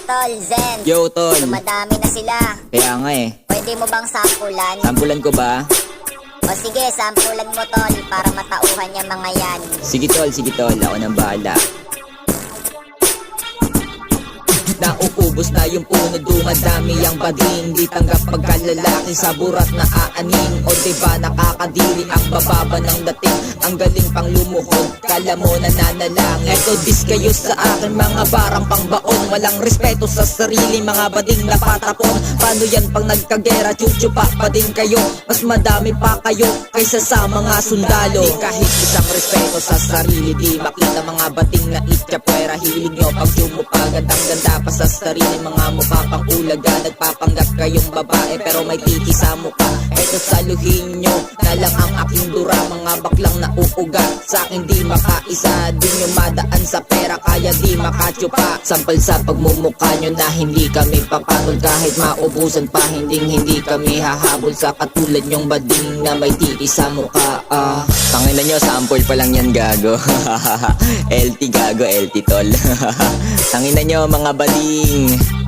tol, Zen. Yo, tol. Dumadami na sila. Kaya nga eh. Pwede mo bang sampulan? Sampulan ko ba? O sige, sampulan mo tol para matauhan yung mga yan. Sige tol, ako nang bahala. Nauubos na yung puno, dumadami ang bading. Di tanggap pagkalalaki sa burat na aaning. O diba nakakadiri ang bababa ng dating. Ang galing pang lumuhod, kala mo nananalangin. Eto dis kayo sa akin, mga barang pangbaon. Walang respeto sa sarili, mga bading na patapon. Paano yan pang nagkagera, chuchupa pa din kayo. Mas madami pa kayo kaysa sa mga sundalo. Di kahit isang respeto sa sarili, di makita mga bading na itchapwera. Hilig nyo pag sumupa, gandang-ganda pa sa sarili, mga mukha pang ulaga. Nagpapanggap kayong babae pero may titi sa mukha. Eto saluhin nyo na lang ang aking dura, mga baklang na uugat. Sa akin di makaisa, di nyo madaan sa pera, kaya di makatsupa. Sampal sa pagmumukha nyo na hindi kami papatol. Kahit maubusan pa, hindi kami hahabol sa katulad nyong bading na may titi sa mukha. Tangina nyo, sample pa lang yan, gago. LT gago, LT tol. Tangina nyo mga bading.